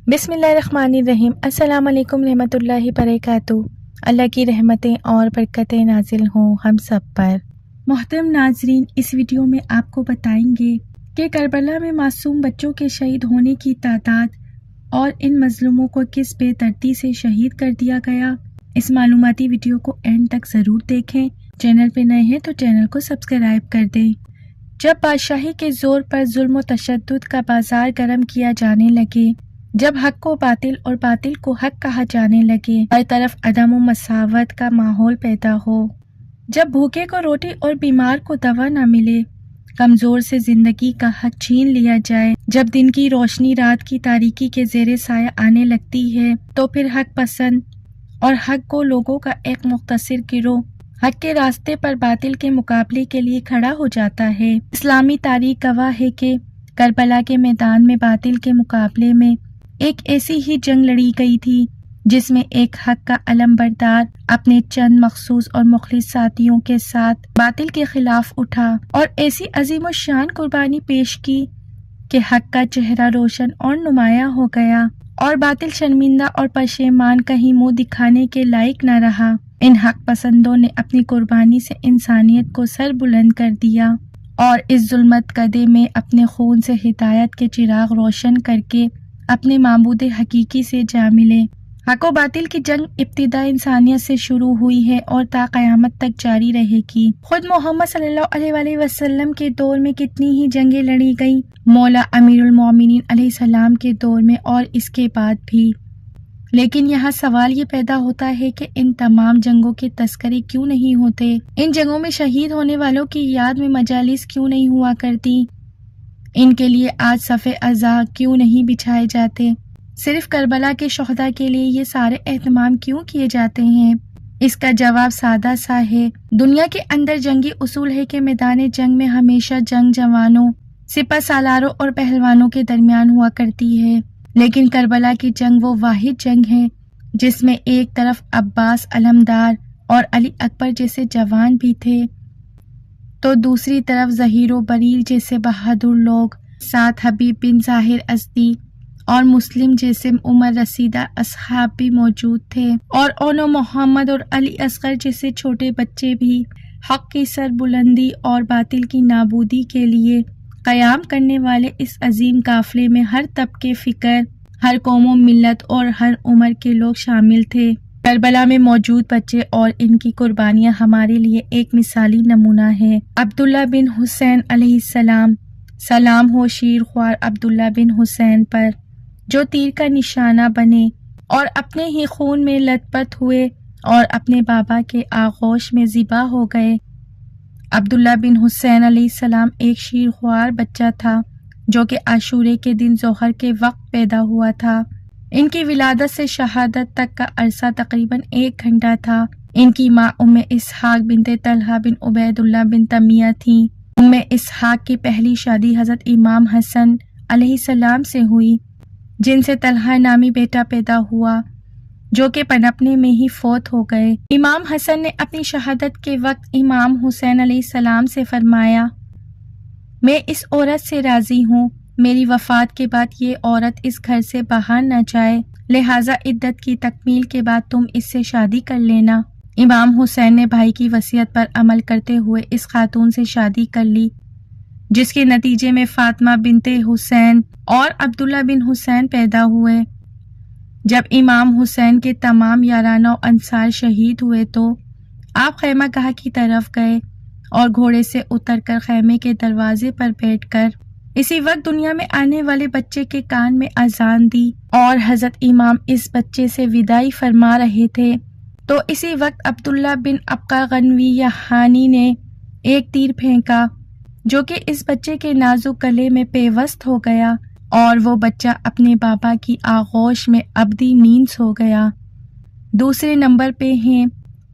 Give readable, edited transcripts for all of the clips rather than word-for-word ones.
بسم اللہ الرحمن الرحیم۔ السلام علیکم رحمۃ اللہ وبرکاتہ۔ اللہ کی رحمتیں اور برکتیں نازل ہوں ہم سب پر۔ محترم ناظرین، اس ویڈیو میں آپ کو بتائیں گے کہ کربلا میں معصوم بچوں کے شہید ہونے کی تعداد اور ان مظلوموں کو کس بے دردی سے شہید کر دیا گیا۔ اس معلوماتی ویڈیو کو اینڈ تک ضرور دیکھیں۔ چینل پہ نئے ہیں تو چینل کو سبسکرائب کر دیں۔ جب بادشاہی کے زور پر ظلم و تشدد کا بازار گرم کیا جانے لگے، جب حق کو باطل اور باطل کو حق کہا جانے لگے، ہر طرف عدم و مساوات کا ماحول پیدا ہو، جب بھوکے کو روٹی اور بیمار کو دوا نہ ملے، کمزور سے زندگی کا حق چھین لیا جائے، جب دن کی روشنی رات کی تاریکی کے زیر سایہ آنے لگتی ہے، تو پھر حق پسند اور حق کو لوگوں کا ایک مختصر گروہ حق کے راستے پر باطل کے مقابلے کے لیے کھڑا ہو جاتا ہے۔ اسلامی تاریخ گواہ ہے کہ کربلا کے میدان میں باطل کے مقابلے میں ایک ایسی ہی جنگ لڑی گئی تھی جس میں ایک حق کا علم بردار اپنے چند مخصوص اور مخلص ساتھیوں کے ساتھ باطل کے خلاف اٹھا اور ایسی عظیم الشان قربانی پیش کی کہ حق کا چہرہ روشن اور نمایاں ہو گیا اور باطل شرمندہ اور پشیمان کہیں منہ دکھانے کے لائق نہ رہا۔ ان حق پسندوں نے اپنی قربانی سے انسانیت کو سر بلند کر دیا اور اس ظلمت کدے میں اپنے خون سے ہدایت کے چراغ روشن کر کے اپنے معبود حقیقی سے جا ملے۔ حق و باطل کی جنگ ابتدا انسانیت سے شروع ہوئی ہے اور تا قیامت تک جاری رہے گی۔ خود محمد صلی اللہ علیہ وآلہ وسلم کے دور میں کتنی ہی جنگیں لڑی گئیں، مولا امیر المومنین علیہ السلام کے دور میں اور اس کے بعد بھی، لیکن یہاں سوال یہ پیدا ہوتا ہے کہ ان تمام جنگوں کے تذکرے کیوں نہیں ہوتے؟ ان جنگوں میں شہید ہونے والوں کی یاد میں مجالس کیوں نہیں ہوا کرتی؟ ان کے لیے آج صفِ عزا کیوں نہیں بچھائے جاتے؟ صرف کربلا کے شہداء کے لیے یہ سارے اہتمام کیوں کیے جاتے ہیں؟ اس کا جواب سادہ سا ہے۔ دنیا کے اندر جنگی اصول ہے کہ میدان جنگ میں ہمیشہ جنگ جوانوں، سپہ سالاروں اور پہلوانوں کے درمیان ہوا کرتی ہے، لیکن کربلا کی جنگ وہ واحد جنگ ہے جس میں ایک طرف عباس علمدار اور علی اکبر جیسے جوان بھی تھے تو دوسری طرف ظہیر و بریر جیسے بہادر لوگ، ساتھ حبیب بن ظاہر ازدی اور مسلم جیسے عمر رسیدہ اصحاب بھی موجود تھے، اور اونو محمد اور علی اصغر جیسے چھوٹے بچے بھی حق کی سر بلندی اور باطل کی نابودی کے لیے قیام کرنے والے اس عظیم قافلے میں ہر طبقے فکر، ہر قوم و ملت اور ہر عمر کے لوگ شامل تھے۔ کربلا میں موجود بچے اور ان کی قربانیاں ہمارے لیے ایک مثالی نمونہ ہے۔ عبداللہ بن حسین علیہ السلام، سلام ہو شیر خوار عبداللہ بن حسین پر، جو تیر کا نشانہ بنے اور اپنے ہی خون میں لت پت ہوئے اور اپنے بابا کے آغوش میں ذبح ہو گئے۔ عبداللہ بن حسین علیہ السلام ایک شیر خوار بچہ تھا جو کہ عاشورے کے دن ظہر کے وقت پیدا ہوا تھا۔ ان کی ولادت سے شہادت تک کا عرصہ تقریباً 1 گھنٹہ تھا۔ ان کی ماں ام اسحاق بنت طلحہ بن عبید اللہ بن تمیہ تھیں۔ ام اسحاق کی پہلی شادی حضرت امام حسن علیہ السلام سے ہوئی، جن سے طلحہ نامی بیٹا پیدا ہوا جو کہ پنپنے میں ہی فوت ہو گئے۔ امام حسن نے اپنی شہادت کے وقت امام حسین علیہ السلام سے فرمایا، میں اس عورت سے راضی ہوں، میری وفات کے بعد یہ عورت اس گھر سے باہر نہ جائے، لہٰذا عدت کی تکمیل کے بعد تم اس سے شادی کر لینا۔ امام حسین نے بھائی کی وصیت پر عمل کرتے ہوئے اس خاتون سے شادی کر لی، جس کے نتیجے میں فاطمہ بنت حسین اور عبداللہ بن حسین پیدا ہوئے۔ جب امام حسین کے تمام یارانہ و انصار شہید ہوئے تو آپ خیمہ گاہ کی طرف گئے اور گھوڑے سے اتر کر خیمے کے دروازے پر بیٹھ کر اسی وقت دنیا میں آنے والے بچے کے کان میں اذان دی اور حضرت امام اس بچے سے وداعی فرما رہے تھے تو اسی وقت عبداللہ بن ابقا غنوی یحانی نے ایک تیر پھینکا جو کہ اس بچے کے نازک گلے میں پیوست ہو گیا اور وہ بچہ اپنے بابا کی آغوش میں ابدی نیند سو گیا۔ دوسرے نمبر پہ ہیں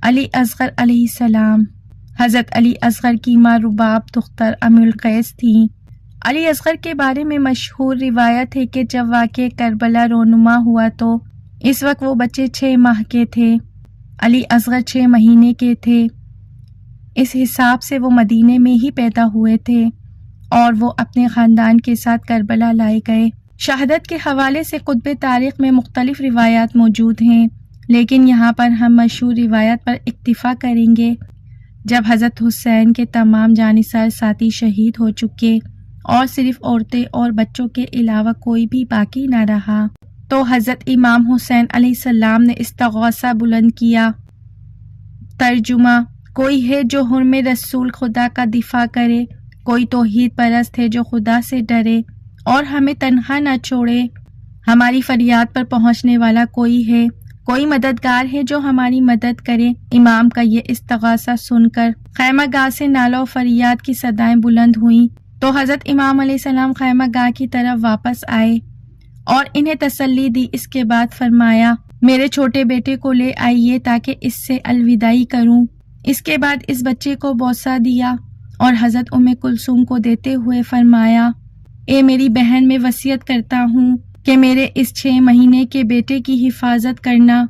علی اصغر علیہ السلام۔ حضرت علی اصغر کی ماں رباب دختر ام القیس تھیں۔ علی اصغر کے بارے میں مشہور روایت ہے کہ جب واقعہ کربلا رونما ہوا تو اس وقت وہ بچے 6 ماہ کے تھے۔ علی اصغر 6 مہینے کے تھے۔ اس حساب سے وہ مدینے میں ہی پیدا ہوئے تھے اور وہ اپنے خاندان کے ساتھ کربلا لائے گئے۔ شہادت کے حوالے سے قطب تاریخ میں مختلف روایات موجود ہیں، لیکن یہاں پر ہم مشہور روایت پر اکتفا کریں گے۔ جب حضرت حسین کے تمام جانثار ساتھی شہید ہو چکے اور صرف عورتیں اور بچوں کے علاوہ کوئی بھی باقی نہ رہا، تو حضرت امام حسین علیہ السلام نے استغاثہ بلند کیا۔ ترجمہ: کوئی ہے جو حرم رسول خدا کا دفاع کرے، کوئی توحید پرست ہے جو خدا سے ڈرے اور ہمیں تنہا نہ چھوڑے، ہماری فریاد پر پہنچنے والا کوئی ہے، کوئی مددگار ہے جو ہماری مدد کرے۔ امام کا یہ استغاثہ سن کر خیمہ گاہ سے نالہ و فریاد کی صدائیں بلند ہوئیں، تو حضرت امام علیہ السلام خیمہ گاہ کی طرف واپس آئے اور انہیں تسلی دی۔ اس کے بعد فرمایا، میرے چھوٹے بیٹے کو لے آئیے تاکہ اس سے الوداعی کروں۔ اس کے بعد اس بچے کو بوسہ دیا اور حضرت ام کلثوم کو دیتے ہوئے فرمایا، اے میری بہن، میں وصیت کرتا ہوں کہ میرے اس 6 مہینے کے بیٹے کی حفاظت کرنا۔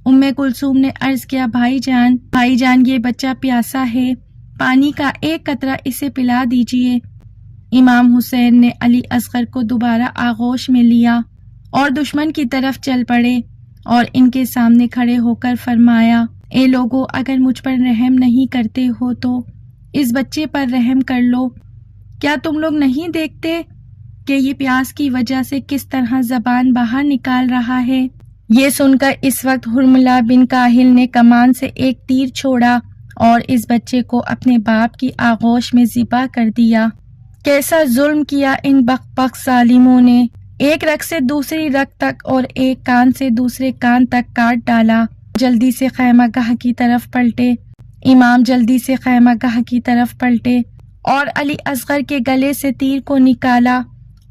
ام کلثوم نے عرض کیا، بھائی جان یہ بچہ پیاسا ہے، پانی کا ایک قطرہ اسے پلا دیجیے۔ امام حسین نے علی اصغر کو دوبارہ آغوش میں لیا اور دشمن کی طرف چل پڑے اور ان کے سامنے کھڑے ہو کر فرمایا، اے لوگو، اگر مجھ پر رحم نہیں کرتے ہو تو اس بچے پر رحم کر لو۔ کیا تم لوگ نہیں دیکھتے کہ یہ پیاس کی وجہ سے کس طرح زبان باہر نکال رہا ہے؟ یہ سن کر اس وقت حرملہ بن کاہل نے کمان سے ایک تیر چھوڑا اور اس بچے کو اپنے باپ کی آغوش میں ذبح کر دیا۔ کیسا ظلم کیا ان بک ظالموں نے! ایک رگ سے دوسری رگ تک اور ایک کان سے دوسرے کان تک کاٹ ڈالا۔ جلدی سے خیمہ گاہ کی طرف پلٹے۔ امام جلدی سے خیمہ گاہ کی طرف پلٹے اور علی اصغر کے گلے سے تیر کو نکالا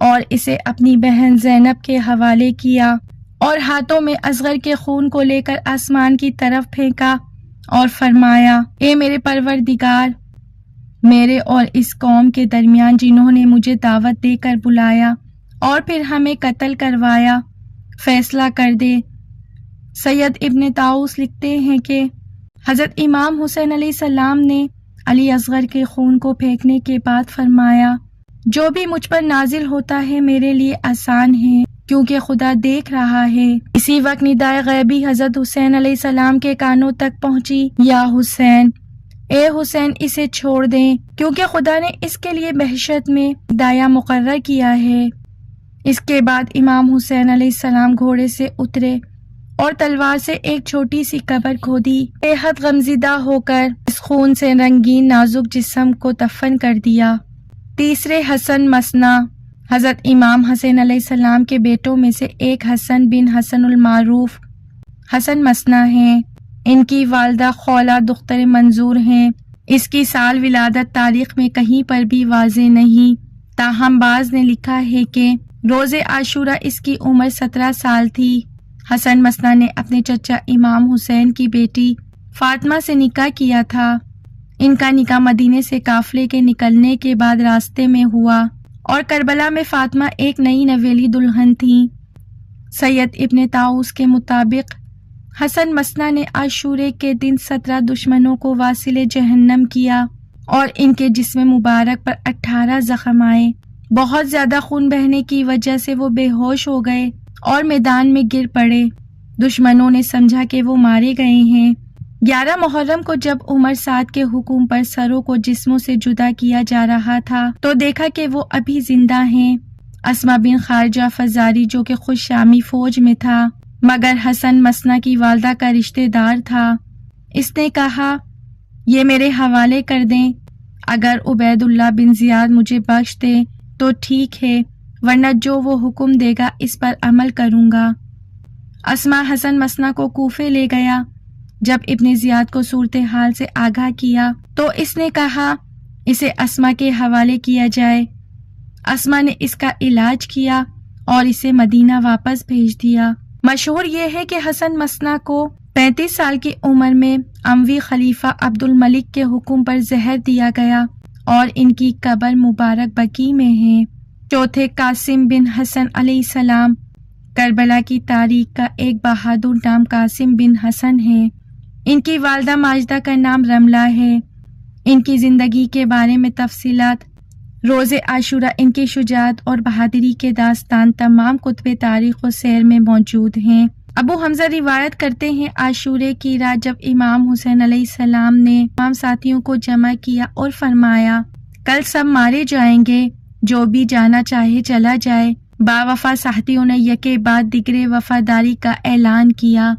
اور اسے اپنی بہن زینب کے حوالے کیا اور ہاتھوں میں اصغر کے خون کو لے کر آسمان کی طرف پھینکا اور فرمایا، اے میرے پروردگار، میرے اور اس قوم کے درمیان جنہوں نے مجھے دعوت دے کر بلایا اور پھر ہمیں قتل کروایا، فیصلہ کر دے۔ سید ابن طاؤس لکھتے ہیں کہ حضرت امام حسین علیہ السلام نے علی اصغر کے خون کو پھینکنے کے بعد فرمایا، جو بھی مجھ پر نازل ہوتا ہے میرے لیے آسان ہے، کیونکہ خدا دیکھ رہا ہے۔ اسی وقت ندائے غیبی حضرت حسین علیہ السلام کے کانوں تک پہنچی، یا حسین، اے حسین، اسے چھوڑ دیں، کیونکہ خدا نے اس کے لیے بہشت میں دایہ مقرر کیا ہے۔ اس کے بعد امام حسین علیہ السلام گھوڑے سے اترے اور تلوار سے ایک چھوٹی سی قبر کھودی، بے حد غمزدہ ہو کر اس خون سے رنگین نازک جسم کو دفن کر دیا۔ تیسرے حسن مثنیٰ۔ حضرت امام حسین علیہ السلام کے بیٹوں میں سے ایک حسن بن حسن المعروف حسن مثنیٰ ہیں۔ ان کی والدہ خولہ دختر منظور ہیں۔ اس کی سال ولادت تاریخ میں کہیں پر بھی واضح نہیں، تاہم بعض نے لکھا ہے کہ روز عاشورہ اس کی عمر 17 سال تھی۔ حسن مثنیٰ نے اپنے چچا امام حسین کی بیٹی فاطمہ سے نکاح کیا تھا۔ ان کا نکاح مدینے سے قافلے کے نکلنے کے بعد راستے میں ہوا اور کربلا میں فاطمہ ایک نئی نویلی دلہن تھیں۔ سید ابن طاؤس کے مطابق حسن مثنیٰ نے عاشورے کے دن 17 دشمنوں کو واصل جہنم کیا اور ان کے جسم مبارک پر 18 زخم آئے۔ بہت زیادہ خون بہنے کی وجہ سے وہ بے ہوش ہو گئے اور میدان میں گر پڑے۔ دشمنوں نے سمجھا کہ وہ مارے گئے ہیں۔ 11 محرم کو جب عمر سعد کے حکم پر سروں کو جسموں سے جدا کیا جا رہا تھا تو دیکھا کہ وہ ابھی زندہ ہیں۔ اسما بن خارجہ فزاری، جو کہ خود شامی فوج میں تھا مگر حسن مثنیٰ کی والدہ کا رشتہ دار تھا، اس نے کہا، یہ میرے حوالے کر دیں، اگر عبید اللہ بن زیاد مجھے بخش دے تو ٹھیک ہے، ورنہ جو وہ حکم دے گا اس پر عمل کروں گا۔ اسما حسن مثنیٰ کو کوفے لے گیا۔ جب ابن زیاد کو صورتحال سے آگاہ کیا تو اس نے کہا اسے اسما کے حوالے کیا جائے۔ اسما نے اس کا علاج کیا اور اسے مدینہ واپس بھیج دیا۔ مشہور یہ ہے کہ حسن مثنیٰ کو 35 سال کی عمر میں اموی خلیفہ عبد الملک کے حکم پر زہر دیا گیا اور ان کی قبر مبارک بقیع میں ہے۔ چوتھے قاسم بن حسن علیہ السلام۔ کربلا کی تاریخ کا ایک بہادر نام قاسم بن حسن ہے۔ ان کی والدہ ماجدہ کا نام رملہ ہے۔ ان کی زندگی کے بارے میں تفصیلات روز عاشورہ ان کی شجاعت اور بہادری کے داستان تمام کتب تاریخ و سیر میں موجود ہیں۔ ابو حمزہ روایت کرتے ہیں عاشورے کی رات جب امام حسین علیہ السلام نے تمام ساتھیوں کو جمع کیا اور فرمایا کل سب مارے جائیں گے، جو بھی جانا چاہے چلا جائے۔ با وفا ساتھیوں نے یکے بعد دیگرے وفاداری کا اعلان کیا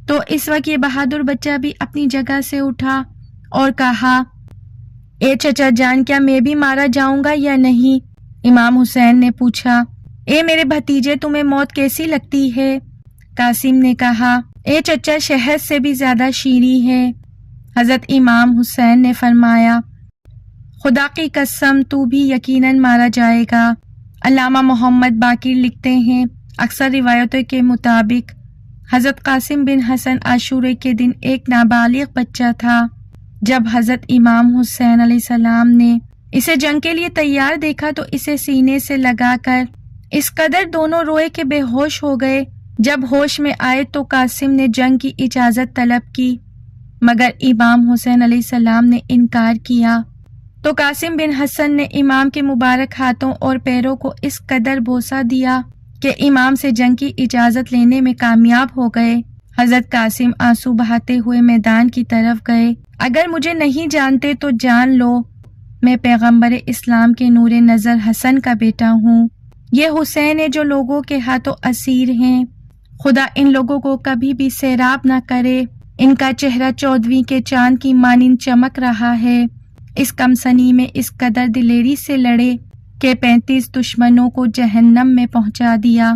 تو اس وقت یہ بہادر بچہ بھی اپنی جگہ سے اٹھا اور کہا اے چچا جان، کیا میں بھی مارا جاؤں گا یا نہیں؟ امام حسین نے پوچھا اے میرے بھتیجے، تمہیں موت کیسی لگتی ہے؟ قاسم نے کہا اے چچا، شہد سے بھی زیادہ شیریں ہے۔ حضرت امام حسین نے فرمایا خدا کی قسم تو بھی یقیناً مارا جائے گا۔ علامہ محمد باقر لکھتے ہیں اکثر روایتوں کے مطابق حضرت قاسم بن حسن عاشورے کے دن ایک نابالغ بچہ تھا۔ جب حضرت امام حسین علیہ السلام نے اسے جنگ کے لیے تیار دیکھا تو اسے سینے سے لگا کر اس قدر دونوں روئے کہ بے ہوش ہو گئے۔ جب ہوش میں آئے تو قاسم نے جنگ کی اجازت طلب کی، مگر امام حسین علیہ السلام نے انکار کیا تو قاسم بن حسن نے امام کے مبارک ہاتھوں اور پیروں کو اس قدر بوسہ دیا کہ امام سے جنگ کی اجازت لینے میں کامیاب ہو گئے۔ حضرت قاسم آنسو بہاتے ہوئے میدان کی طرف گئے۔ اگر مجھے نہیں جانتے تو جان لو، میں پیغمبر اسلام کے نور نظر حسن کا بیٹا ہوں۔ یہ حسین ہے جو لوگوں کے ہاتھوں اسیر ہیں۔ خدا ان لوگوں کو کبھی بھی سیراب نہ کرے۔ ان کا چہرہ 14ویں کے چاند کی مانند چمک رہا ہے۔ اس کم سنی میں اس قدر دلیری سے لڑے کہ 35 دشمنوں کو جہنم میں پہنچا دیا۔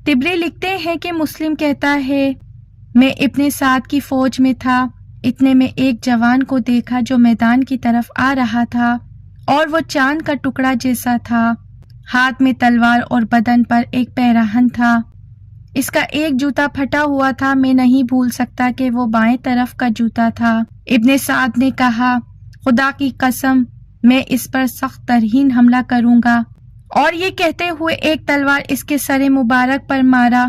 طبری لکھتے ہیں کہ مسلم کہتا ہے میں ابن سعد کی فوج میں تھا، اتنے میں ایک جوان کو دیکھا جو میدان کی طرف آ رہا تھا اور وہ چاند کا ٹکڑا جیسا تھا، ہاتھ میں تلوار اور بدن پر ایک پیراہن تھا۔ اس کا ایک جوتا پھٹا ہوا تھا، میں نہیں بھول سکتا کہ وہ بائیں طرف کا جوتا تھا۔ ابن سعد نے کہا خدا کی قسم میں اس پر سخت ترین حملہ کروں گا، اور یہ کہتے ہوئے ایک تلوار اس کے سر مبارک پر مارا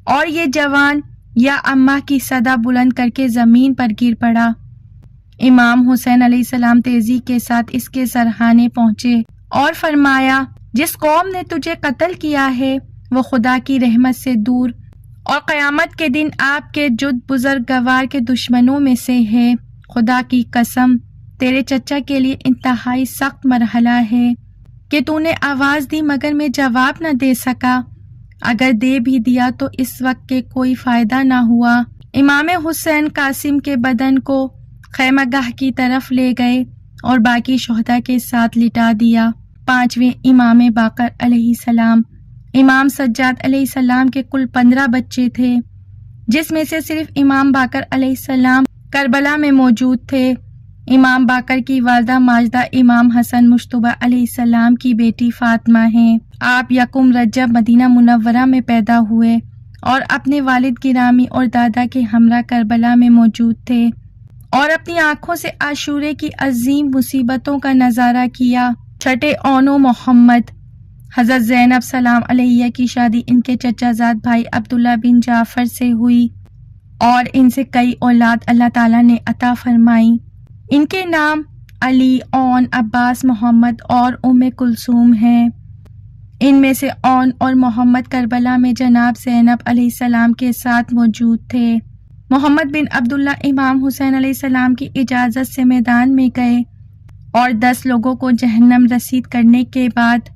اور یہ جوان یا اماں کی صدا بلند کر کے زمین پر گر پڑا۔ امام حسین علیہ السلام تیزی کے ساتھ اس کے سرہانے پہنچے اور فرمایا جس قوم نے تجھے قتل کیا ہے وہ خدا کی رحمت سے دور اور قیامت کے دن آپ کے جد بزرگوار کے دشمنوں میں سے ہے۔ خدا کی قسم تیرے چچا کے لیے انتہائی سخت مرحلہ ہے کہ تو نے آواز دی مگر میں جواب نہ دے سکا، اگر دے بھی دیا تو اس وقت کے کوئی فائدہ نہ ہوا۔ امام حسین قاسم کے بدن کو خیمہ گاہ کی طرف لے گئے اور باقی شہداء کے ساتھ لٹا دیا۔ 5ویں امام باقر علیہ السلام۔ امام سجاد علیہ السلام کے کل 15 بچے تھے، جس میں سے صرف امام باقر علیہ السلام کربلا میں موجود تھے۔ امام باقر کی والدہ ماجدہ امام حسن مجتبیٰ علیہ السلام کی بیٹی فاطمہ ہیں۔ آپ یکم رجب مدینہ منورہ میں پیدا ہوئے اور اپنے والد گرامی اور دادا کے ہمراہ کربلا میں موجود تھے اور اپنی آنکھوں سے عاشورے کی عظیم مصیبتوں کا نظارہ کیا۔ چھٹے اونو محمد حضرت زینب سلام علیہ کی شادی ان کے چچا زاد بھائی عبداللہ بن جعفر سے ہوئی اور ان سے کئی اولاد اللہ تعالیٰ نے عطا فرمائی۔ ان کے نام علی، اون، عباس، محمد اور ام کلثوم ہیں۔ ان میں سے اون اور محمد کربلا میں جناب زینب علیہ السلام کے ساتھ موجود تھے۔ محمد بن عبداللہ امام حسین علیہ السلام کی اجازت سے میدان میں گئے اور 10 لوگوں کو جہنم رسید کرنے کے بعد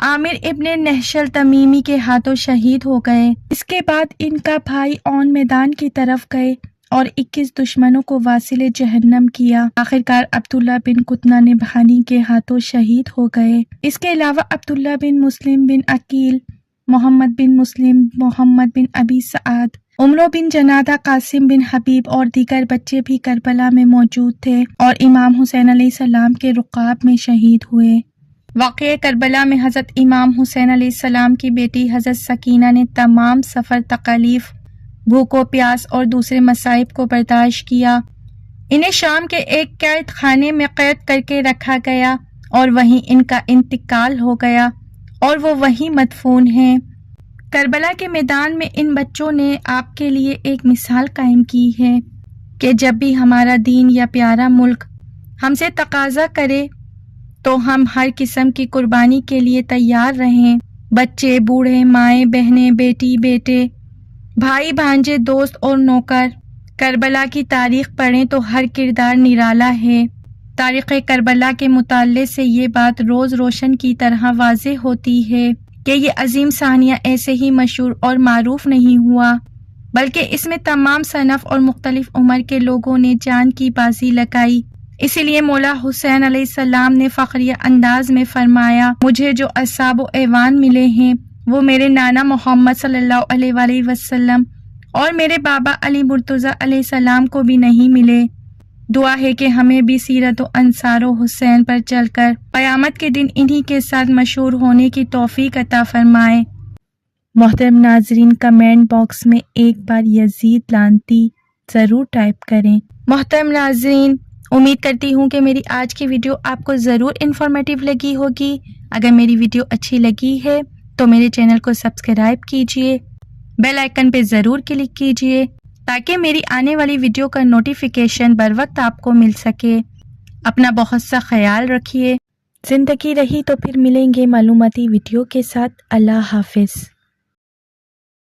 عامر ابن نہشل تمیمی کے ہاتھوں شہید ہو گئے۔ اس کے بعد ان کا بھائی اون میدان کی طرف گئے اور 21 دشمنوں کو واصل جہنم کیا۔ آخرکار عبداللہ بن قطنہ نے بھانی کے ہاتھوں شہید ہو گئے۔ اس کے علاوہ عبداللہ بن مسلم بن عقیل، محمد بن مسلم، محمد بن ابی سعد، عمرو بن جنادہ، قاسم بن حبیب اور دیگر بچے بھی کربلا میں موجود تھے اور امام حسین علیہ السلام کے رقاب میں شہید ہوئے۔ واقعہ کربلا میں حضرت امام حسین علیہ السلام کی بیٹی حضرت سکینہ نے تمام سفر، تکالیف، بھوک و پیاس اور دوسرے مصائب کو برداشت کیا۔ انہیں شام کے ایک قید خانے میں قید کر کے رکھا گیا اور وہیں ان کا انتقال ہو گیا اور وہ وہیں مدفون ہیں۔ کربلا کے میدان میں ان بچوں نے آپ کے لیے ایک مثال قائم کی ہے کہ جب بھی ہمارا دین یا پیارا ملک ہم سے تقاضا کرے تو ہم ہر قسم کی قربانی کے لیے تیار رہیں، بچے، بوڑھے، مائیں، بہنیں، بیٹی، بیٹے، بھائی، بھانجے، دوست اور نوکر۔ کربلا کی تاریخ پڑھیں تو ہر کردار نرالا ہے۔ تاریخ کربلا کے مطالعے سے یہ بات روز روشن کی طرح واضح ہوتی ہے کہ یہ عظیم سانحہ ایسے ہی مشہور اور معروف نہیں ہوا، بلکہ اس میں تمام صنف اور مختلف عمر کے لوگوں نے جان کی بازی لگائی۔ اسی لیے مولا حسین علیہ السلام نے فخریہ انداز میں فرمایا، مجھے جو اصحاب و ایوان ملے ہیں وہ میرے نانا محمد صلی اللہ علیہ وآلہ وسلم اور میرے بابا علی مرتضیٰ علیہ السلام کو بھی نہیں ملے۔ دعا ہے کہ ہمیں بھی سیرت و انصار و حسین پر چل کر قیامت کے دن انہی کے ساتھ مشہور ہونے کی توفیق عطا فرمائے۔ محترم ناظرین، کمنٹ باکس میں ایک بار یزید لعنتی ضرور ٹائپ کریں۔ محترم ناظرین، امید کرتی ہوں کہ میری آج کی ویڈیو آپ کو ضرور انفارمیٹیو لگی ہوگی۔ اگر میری ویڈیو اچھی لگی ہے تو میرے چینل کو سبسکرائب کیجیے، بیل آئیکن پہ ضرور کلک کیجیے تاکہ میری آنے والی ویڈیو کا نوٹیفیکیشن بر وقت آپ کو مل سکے۔ اپنا بہت سا خیال رکھیے۔ زندگی رہی تو پھر ملیں گے معلوماتی ویڈیو کے ساتھ۔ اللہ حافظ۔